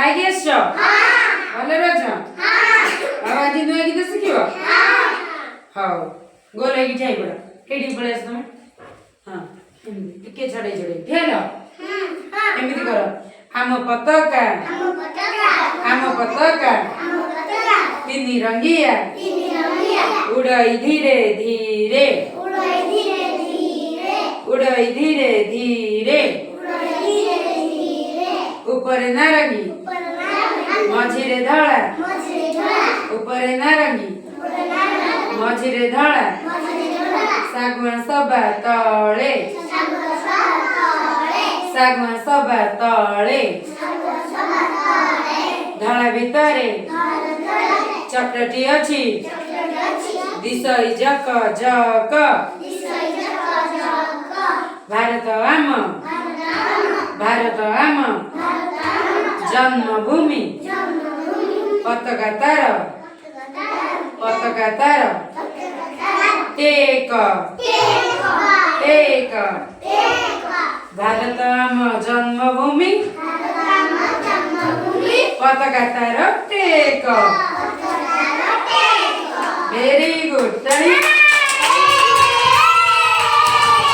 Ideas छ भले रछ अब आज नया गीत सिखियो हां गोले की ठाई पड़ा केडी पड़े तुम हां टिके छडे छडे ठेलो एमिति करो आम पताका तिनी रंगिया उड़ाई धीरे धीरे उड़ाई धीरे धीरे ऊपर नारंगी मझिरे धड़ा ऊपर नारंगी मझिरे धड़ा सागुआ सबा तळे सागुआ सबा तळे धड़ा भितरे चक्रटी अछि दिशई जक जक भारत आम जन्मभूमि पताका तार टेक भारत आम जन्मभूमि पताका तार टेक भेरी गुड।